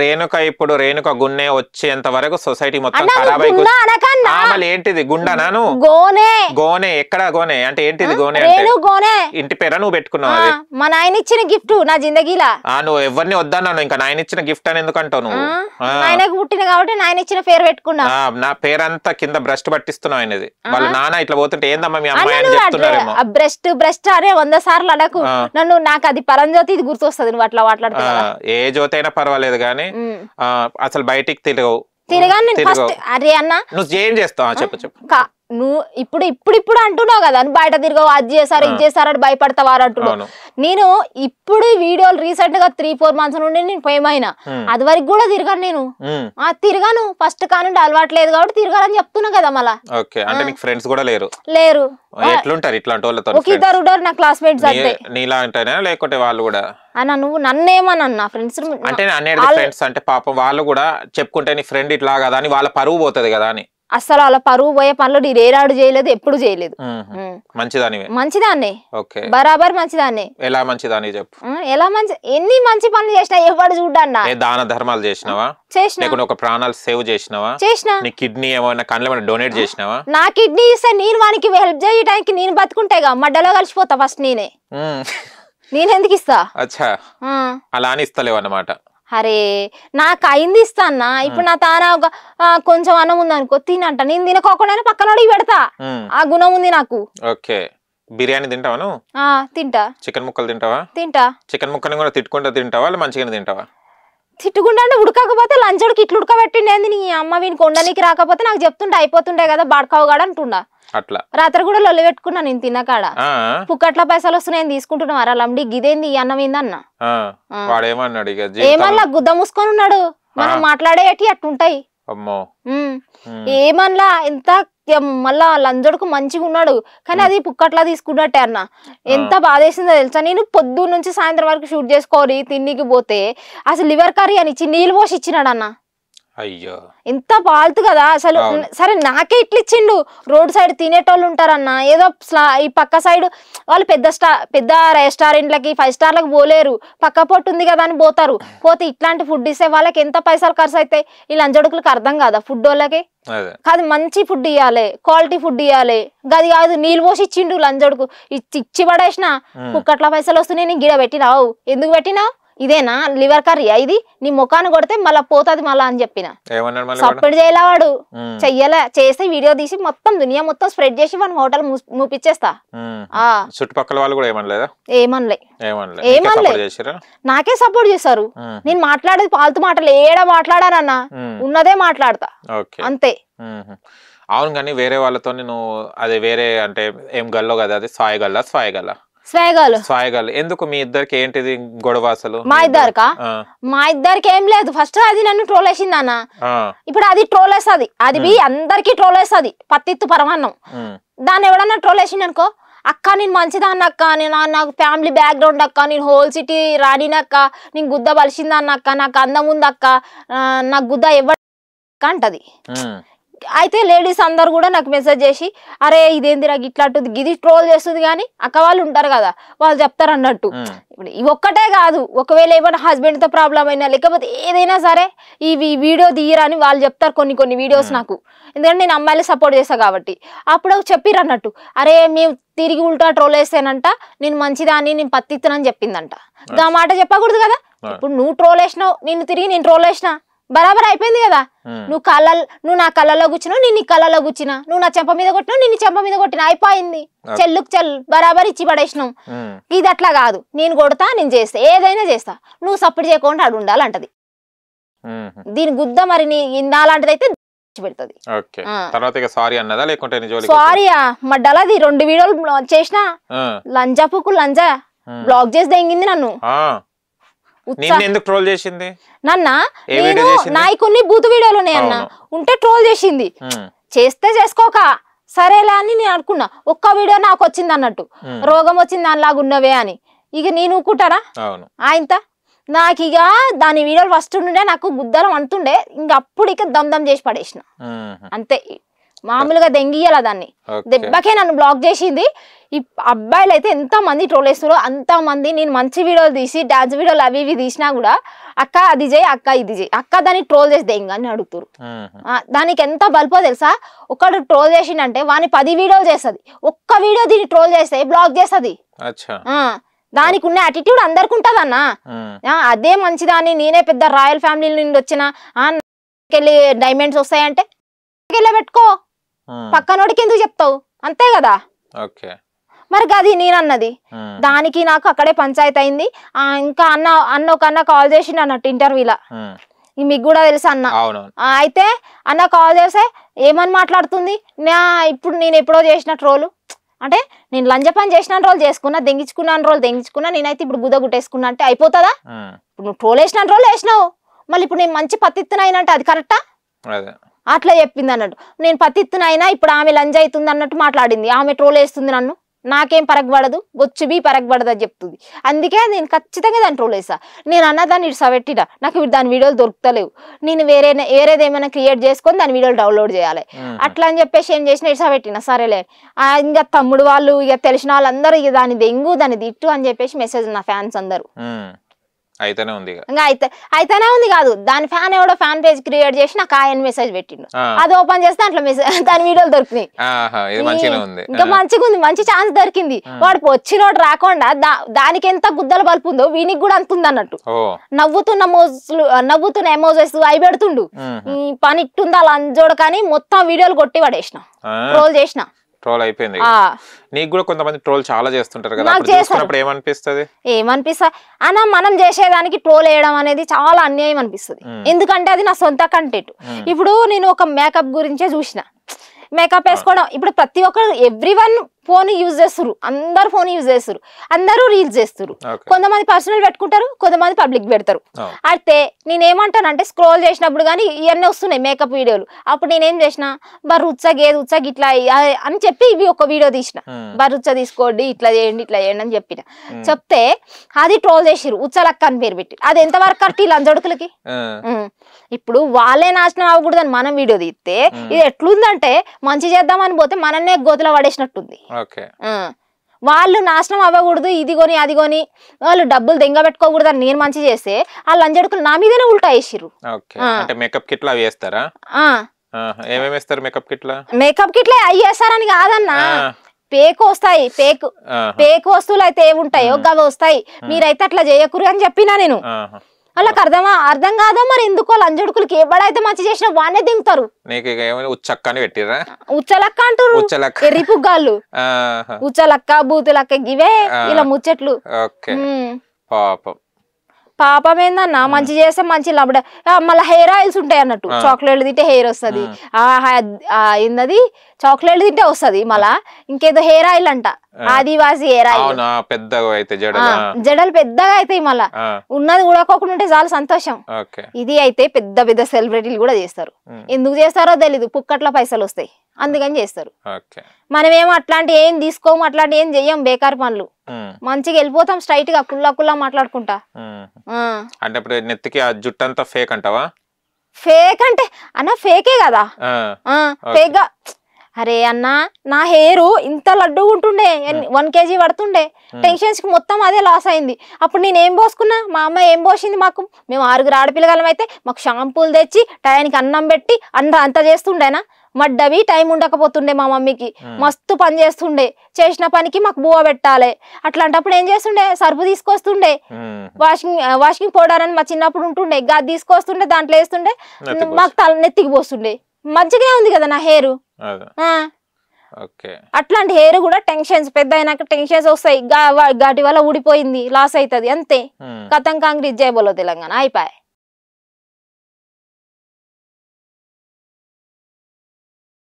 రేణుక ఇప్పుడు రేణుక గున్నే వచ్చేంత వరకు సొసైటీ మొత్తం ఖరాబ్ అయిపోయింది. ఏంటిది గుండాను గోనే ఎక్కడ గోనే అంటే ఏంటిది గోనే అంటే ఇంటి పేర నువ్వు పెట్టుకున్నావు మా నాయన ఇచ్చిన గిఫ్ట్ నా జిందగీలా. నువ్వు ఎవరిని వద్దన్నాను ఇంకా నాయన ఇచ్చిన గిఫ్ట్ అని ఎందుకంటావు నువ్వు? నాయనకు పుట్టిన కాబట్టి నాయన ఇచ్చిన పేరు పెట్టుకున్నా. నా పేరంతా కింద బ్రష్ పట్టిస్తున్నావు ఆయనది. వాళ్ళ నాన్న ఇట్లా పోతుంటే ఏందమ్మా మీ అమ్మాయి అని చెప్తున్నారేమో. బ్రెస్ట్ అనే 100 సార్లు అనకు నన్ను. నాకు అది పరంజ్యోతి ఇది గుర్తొస్తుంది నువ్వు అట్లా మాట్లాడుతున్నా. ఏ జ్యోతి అయినా పర్వాలేదు కానీ అసలు బయటికి తిరగవు. అరే అన్న నువ్వు ఏం చేస్తావు చెప్పు చెప్పు. నువ్వు ఇప్పుడు అంటున్నావు కదా నువ్వు బయట తిరగవు అది చేశారు ఇది చేశారు భయపడతావారు అంటున్నావు. నేను ఇప్పుడు వీడియోలు రీసెంట్ గా 3-4 మంత్స్ నుండి నేను పోయమైనా అది వరకు కూడా తిరగాను. నేను తిరగాను ఫస్ట్ కానుండి అలవాట్లేదు కాబట్టి తిరగాలని చెప్తున్నా కదా. మళ్ళా ఫ్రెండ్స్ కూడా లేరు ఎట్లుంటారు ఇట్లాంటి వాళ్ళతో? ఒక ఇద్దరు నా క్లాస్మేట్స్ అంతే. నీలా అంటేనా లేకుంటే వాళ్ళు కూడా అన్న నువ్వు నన్నేమన్నా ఫ్రెండ్స్ అంటే ఫ్రెండ్స్ అంటే పాపం వాళ్ళు కూడా చెప్పుకుంటే నీ ఫ్రెండ్ ఇట్లా కదా అని వాళ్ళ పరువు పోతుంది కదా అని. అసలు అలా పరువు పోయే పనులు నేను ఏనాడు చేయలేదు ఎప్పుడు చేయలేదు. మంచిదాన్ని బరాబర్ మంచిదాన్ని. ఎలా మంచిదాన్ని చెప్పు. ఎలా మంచి ఎన్ని మంచి పనులు చేసినా ఎవరు చూడన్నా. దాన ధర్మాలు చేసినావా? చేసిన. ఒక ప్రాణాలు సేవ్ చేసినావా? చేసిన. నీ కిడ్నీ ఏమైనా కళ్ళు ఏమైనా డొనేట్ చేసినావా? నా కిడ్నీ ఇస్తే నేను వానికి హెల్ప్ చేయడానికి నేను బతుకుంటేగా మడ్డలో కలిసిపోతా ఫస్ట్ నేనే. నేనెందుకు ఇస్తా? అచ్చా అలా అని ఇస్తలేవు అన్నమాట. అరే నాకు అయింది ఇస్తా అన్న. ఇప్పుడు నా తాన కొంచెం అన్నం ఉంది అనుకో తినంట. నేను తినకోకుండా పక్కనోడికి పెడతా. ఆ గుణం ఉంది నాకు. ఓకే బిర్యానీ తింటావా నువ్వు? తింటా. చికెన్ ముక్కలు తింటావా? తింటా. చికెన్ ముక్కని కూడా తిట్టుకుంటా తింటావా మంచిగానే తింటావా? తిట్టుకుంటా అంటే ఉడకకపోతే లంచోడికి ఇట్లు ఉడకబెట్టిండేంది నీ అమ్మ వీనికి వండనికి రాకపోతే నాకు చెప్తుంటే అయిపోతుండే కదా బాడకావుగాడు అంటుండా. అట్లా రాత్రి కూడా లొల్లి పెట్టుకున్నా నేను తిన్నకాడ. పుక్కట్ల పైసలు వస్తున్నాయి తీసుకుంటున్నా అరా లంబడి గిదేంది ఈ అన్నం ఏందన్నా. ఏమన్నా గుద్ద మూసుకొని ఉన్నాడు. మనం మాట్లాడేటి అట్టుంటాయి. ఏమన్నా ఎంత మళ్ళా లంజోడుకు మంచిగా ఉన్నాడు కానీ అది పుక్కట్లా తీసుకున్నట్టే అన్న. ఎంత బాధేసిందో తెలుసా. నేను పొద్దున్న నుంచి సాయంత్రం వరకు షూట్ చేసుకోవాలి తిండికి పోతే అసలు లివర్ కర్రీ అని ఇచ్చి నీళ్ళు పోసి ఇచ్చినాడు అన్న. అయ్యో ఎంత పాల్తు కదా అసలు. సరే నాకే ఇట్లా ఇచ్చిండు. రోడ్ సైడ్ తినేటోళ్ళు ఉంటారన్న. ఏదో ఈ పక్క సైడ్ వాళ్ళు పెద్ద రెస్టారెంట్లకి 5 స్టార్లకు పోలేరు. పక్క పొట్టు ఉంది కదా అని పోతారు. పోతే ఇట్లాంటి ఫుడ్ ఇస్తే వాళ్ళకి ఎంత పైసలు ఖర్చు అవుతాయి. ఈ లంజడుకులకు అర్థం కాదా ఫుడ్ వాళ్ళకి? కాదు మంచి ఫుడ్ ఇవ్వాలి క్వాలిటీ ఫుడ్ ఇవ్వాలి. గది కాదు నీళ్ళు పోసి ఇచ్చిండు లంజడుకు. ఇచ్చి పడేసిన కుక్కట్ల పైసలు వస్తున్నాయి. నేను గిడ పెట్టినావు ఎందుకు పెట్టినావు? ఇదేనా లివర్ కర్రీ ఇది నీ ముఖాన్ని కొడితే మళ్ళా పోతుంది మళ్ళా అని చెప్పిన. సపోర్ట్ చేయలే వాడు. చెయ్యలే. చేస్తే వీడియో తీసి మొత్తం దునియా మొత్తం స్ప్రెడ్ చేసి వాడిని హోటల్ మూపిచ్చేస్తా. చుట్టుపక్కల వాళ్ళు కూడా ఏమనలే. నాకే సపోర్ట్ చేశారు. నేను మాట్లాడేది పాల్తు మాటలు ఏడ మాట్లాడానన్నా ఉన్నదే మాట్లాడతా అంతే. అవును కానీ వేరే వాళ్ళతో నేను అదే వేరే అంటే ఏం గల్లో కదా అది స్వాయగల్ల ఎందుకు మీ ఇద్దరికి ఏంటిది గొడవ అసలు? మా ఇద్దరికి ఏం లేదు. ఫస్ట్ అది నన్ను ట్రోల్ వేసింది అన్న. ఇప్పుడు అది ట్రోల్ వేస్తుంది. అది అందరికి ట్రోల్ వేస్తుంది. పత్తిత్తు పరమాన్నం. దాన్ని ఎవడన్నా ట్రోల్ వేసింది అనుకో అక్క నేను మంచిదాన్న అక్క నేను నాకు ఫ్యామిలీ బ్యాక్గ్రౌండ్ అక్క నేను హోల్ సిటీ రానినక్క నేను గుద్ద బలిసిందన్న అక్క నాకు అందం ఉందక్క నాకు గుద్ద ఎవక్క అంటది. అయితే లేడీస్ అందరు కూడా నాకు మెసేజ్ చేసి అరే ఇదేందిరా ఇట్లాంటిది గిది ట్రోల్ చేస్తుంది కానీ అక్క వాళ్ళు ఉంటారు కదా వాళ్ళు చెప్తారు అన్నట్టు. ఇప్పుడు ఇవి ఒక్కటే కాదు ఒకవేళ ఏమైనా హస్బెండ్ తో ప్రాబ్లం అయినా లేకపోతే ఏదైనా సరే ఈ వీడియో తీయరా అని వాళ్ళు చెప్తారు కొన్ని వీడియోస్ నాకు. ఎందుకంటే నేను అమ్మాయిలు సపోర్ట్ చేస్తా కాబట్టి. అప్పుడు చెప్పిర్రు అన్నట్టు అరే మేము తిరిగి ఉల్టా ట్రోల్ వేసానంట నేను మంచిదాన్ని నేను పత్తిత్తనని చెప్పిందంట. ఆ మాట చెప్పకూడదు కదా. ఇప్పుడు నువ్వు ట్రోల్ వేసినావు నిన్ను తిరిగి నేను ట్రోల్ వేసినా బరాబర్ అయిపోయింది కదా. నువ్వు నా కళ్ళలో కూర్చున్నావు నేను నీ కళ్ళలో కూర్చున్నా. నువ్వు నా చెంప మీద కొట్టినావు నేను నీ చెంప మీద కొట్టినా అయిపోయింది. చెల్లుకు బరాబర్ ఇచ్చి పడేసినావు. ఇది అట్లా కాదు. నేను కొడతా నేను చేస్తా ఏదైనా చేస్తా నువ్వు సపోర్ట్ చేయకుండా అడు ఉండాలంటది. దీని గుద్ద మరి నాలాంటిది అయితే పెడుతుంది. సారీ మడ్డలది 2 వీడియోలు చేసిన లంజాపుకు లంజా బ్లాక్ చేసి దెంగింది నన్ను. నన్న నేను నాయి కొన్ని బూతు వీడియోలు ఉన్నాయన్న ఉంటే ట్రోల్ చేసింది. చేస్తే చేసుకోక సరేలే అని నేను అనుకున్నా. ఒక్క వీడియో నాకు వచ్చింది అన్నట్టు రోగం వచ్చింది దానిలాగా ఉన్నవే అని. ఇక నేను ఊకుంటారా ఆయనత నాకు ఇక దాని వీడియోలు ఫస్ట్ ఉండే నాకు గుద్దలం అంటుండే ఇంక అప్పుడు ఇక దమ్ చేసి పడేసిన అంతే. మామూలుగా దెంగియాల దాన్ని దెబ్బకే నన్ను బ్లాక్ చేసింది. ఈ అబ్బాయిలు అయితే ఎంత మంది ట్రోల్ చేస్తారో అంత మంది. నేను మంచి వీడియోలు తీసి డాన్స్ వీడియోలు అవి ఇవి తీసినా కూడా అక్క అది చేయి, అక్క ఇది చేయి, అక్క దాన్ని ట్రోల్ చేస్తే ఏం కానీ అడుగుతారు. దానికి ఎంత బల్పో తెలుసా, ఒకడు ట్రోల్ చేసిండంటే వాని 10 వీడియోలు చేస్తుంది, ఒక్క వీడియో దీన్ని ట్రోల్ చేస్తే బ్లాక్ చేస్తుంది. దానికి ఉన్న యాటిట్యూడ్ అందరికి ఉంటది అన్న. అదే మంచిదాన్ని నేనే పెద్ద రాయల్ ఫ్యామిలీ నుండి వచ్చిన వెళ్ళి డైమండ్స్ వస్తాయంటే పెట్టుకో, పక్కనోడికి ఎందుకు చెప్తావు, అంతే కదా. మరి అది నేనన్నది. దానికి నాకు అక్కడే పంచాయతీ అయింది. ఇంకా అన్న ఒక అన్న కాల్ చేసిండు అన్నట్టు ఇంటర్వ్యూలా, మీకు కూడా తెలుసా అన్న. అయితే అన్న కాల్ చేస్తే ఏమని మాట్లాడుతుంది, ఇప్పుడు నేను ఎప్పుడో చేసిన ట్రోలు అంటే నేను లంజ పని చేసిన రోజులు చేసుకున్నా, దెంగించుకున్నాను రోజులు దెంగించుకున్నా, నేనైతే ఇప్పుడు గుద్ద గుట్టేసుకున్నా అంటే అయిపోతుందా? ఇప్పుడు నువ్వు ట్రోల్ వేసిన రోజులు వేసినావు, మళ్ళీ ఇప్పుడు నేను మంచి పత్తిత్తున అయినంటే అది కరెక్టా? అట్లా చెప్పింది అన్నట్టు. నేను పత్తిత్తున అయినా ఇప్పుడు ఆమె లంజ అవుతుంది అన్నట్టు మాట్లాడింది. ఆమె ట్రోల్ వేస్తుంది నన్ను, నాకేం పరగబడదు, బొచ్చుబీ పరగబడదు అని చెప్తుంది. అందుకే నేను ఖచ్చితంగా దాన్ని ట్రోల్ వేసా. నేను అన్నదాన్ని ఇటు సవెట్టిడా, నాకు ఇప్పుడు దాని వీడియోలు దొరుకుతలేవు, నేను వేరేది ఏమైనా క్రియేట్ చేసుకొని దాని వీడియోలు డౌన్లోడ్ చేయాలి అట్లా అని చెప్పేసి ఏం చేసిన ఇటు సవెట్టినా. సరేలే ఇంకా తమ్ముడు వాళ్ళు ఇక తెలిసిన వాళ్ళందరూ ఇక దాని దెంగు దాని దిట్టు అని చెప్పేసి మెసేజ్ నా ఫ్యాన్స్ అందరూ అయితేనే ఉంది అయితేనే ఉంది కాదు, దాని ఫ్యాన్ ఎవడో ఫ్యాన్ పేజ్ క్రియేట్ చేసి నాకు ఆయన మెసేజ్ పెట్టిండు. అది ఓపెన్ చేస్తే అట్లా మెసేజ్ దాని వీడియోలు దొరికినాయి. ఇంకా మంచిగా ఉంది, మంచి ఛాన్స్ దొరికింది. వాడు వచ్చినోడు రాకుండా దానికి ఎంత గుద్దలు బలుపుందో వీనికి కూడా అంతుంది అన్నట్టు. నవ్వుతున్న ఎమోజెస్ అవి పెడుతుండు. పని ఇట్టుందా లంజోడు కానీ మొత్తం వీడియోలు కొట్టి పడేసిన, ట్రోల్ చేసిన. ట్రోల్ అయిపోయింది. నీకు కూడా కొంతమంది ట్రోల్ చాలా చేస్తుంటారు కదా, ఏమనిపిస్తుంది? అన్న మనం చేసేదానికి ట్రోల్ వేయడం అనేది చాలా అన్యాయం అనిపిస్తుంది. ఎందుకంటే అది నా సొంత కంటెంట్. ఇప్పుడు నేను ఒక మేకప్ గురించే చూసిన, మేకప్ వేసుకోవడం ఇప్పుడు ప్రతి ఒక్కరు ఎవ్రీవన్ ఫోన్ యూజ్ చేస్తారు, అందరు ఫోన్ యూజ్ చేస్తారు, అందరూ రీల్స్ చేస్తారు. కొంతమంది పర్సనల్ పెట్టుకుంటారు, కొంతమంది పబ్లిక్ పెడతారు. అయితే నేనేమంటానంటే స్క్రోల్ చేసినప్పుడు కానీ ఇవన్నీ వస్తున్నాయి మేకప్ వీడియోలు. అప్పుడు నేనేం చేసిన, బర్రుచ్చగా ఏది ఉచ్చగా ఇట్లా అని చెప్పి ఇవి ఒక వీడియో తీసిన, బర్రుచ్చ తీసుకోండి ఇట్లా చేయండి ఇట్లా చేయండి అని చెప్పిన. చెప్తే అది ట్రోల్ చేసిరు, ఉచ్చలక్క అని పేరు పెట్టి. అది ఎంతవరకు కరెక్ట్ ఈ లంజడుకులకి? ఇప్పుడు వాళ్ళే నాశనం అవ్వకూడదని మనం వీడియో తీస్తే ఇది ఎట్లుందంటే మంచి చేద్దామని పోతే మనన్నే గోతులో పడేసినట్టుంది. వాళ్ళు నాశనం అవ్వకూడదు, ఇది కొని అది కొని వాళ్ళు డబ్బులు దెంగ పెట్టుకోకూడదు అని నేను మంచి చేస్తే ఆ లంజడుకులు నా మీదనే ఉల్టా వేసిర్రు. మేకప్ కిట్లా వేస్తారా? మేకప్ కిట్లే అవి వేస్తారని కాదన్నా, పేకు వస్తాయి, పేకు వస్తువులు అయితే ఏముంటాయో గవి వస్తాయి, మీరైతే అట్లా చేయకూరు అని చెప్పినా నేను. వాళ్ళకి అర్థం కాదా మరి ఎందుకో లంజడుకులకి ఎవడైతే మంచి చేసినా వానే దింగుతారు. ఉచ్చలక్క అంటారు, ఎర్రి పుగ్గాళ్ళు, ఉచ్చలక్క బూతులక్క ఇవే ఇలా ముచ్చట్లు. పాపం ఏందన్నా మంచి చేస్తే మంచి లబడ. మళ్ళీ హెయిర్ ఆయిల్స్ ఉంటాయి అన్నట్టు, చాక్లెట్లు తింటే హెయిర్ వస్తుంది, ఏందది చాక్లెట్లు తింటే వస్తుంది. మళ్ళా ఇంకేదో హెయిర్ ఆయిల్ అంట, ఆదివాసి హెయిర్ ఆయిల్, జడలు పెద్దగా అవుతాయి. మళ్ళా ఉన్నది ఊడకోకుండా ఉంటే చాలా సంతోషం. ఇది అయితే పెద్ద పెద్ద సెలబ్రిటీలు కూడా చేస్తారు. ఎందుకు చేస్తారో తెలీదు, పుక్కట్ల పైసలు వస్తాయి అందుకని చేస్తారు. మనమేమో అట్లాంటి ఏం తీసుకోము, అట్లాంటి ఏం చెయ్యం, బేకార్ పనులు. మంచిగా వెళ్ళిపోతాం స్ట్రైట్ గా కుల్లా మాట్లాడుకుంటా. అంటే ఇప్పుడు నెత్తికి ఆ జుట్టు అంతా ఫేక్ అంటావా? ఫేక్ అంటే అన్న ఫేకే కదా, ఫేక్ గా. అరే అన్న నా హెయిర్ ఇంత లడ్డు ఉంటుండే, 1 kg పడుతుండే, టెన్షన్స్ కి మొత్తం అదే లాస్ అయింది. అప్పుడు నేను ఏం పోసుకున్నా, మా అమ్మ ఏం పోసింది మాకు, మేము 6 ఆడపిల్లగలం అయితే మాకు షాంపూలు తెచ్చి టయానికి అన్నం పెట్టి అంత చేస్తుండేనా. మడ్డవి టైం ఉండకపోతుండే, మా మమ్మీకి మస్తు పని చేస్తుండే, చేసిన పనికి మాకు బువ్వ పెట్టాలి. అట్లాంటప్పుడు ఏం చేస్తుండే, సర్ఫ్ తీసుకొస్తుండే, వాషింగ్ పౌడర్ అని మా చిన్నప్పుడు ఉంటుండే, గది తీసుకొస్తుండే, దాంట్లో వేస్తుండే, మాకు నెత్తికి పోస్తుండే. మంచిగానే ఉంది కదా నా హెయిర్. అట్లాంటి హెయిర్ కూడా టెన్షన్స్ పెద్ద అయినాక టెన్షన్స్ వస్తాయి, వాటి వల్ల ఊడిపోయింది, లాస్ అవుతుంది, అంతే. కథం కాంగ్రెస్ జై బోలో తెలంగాణ అయిపోయాయి.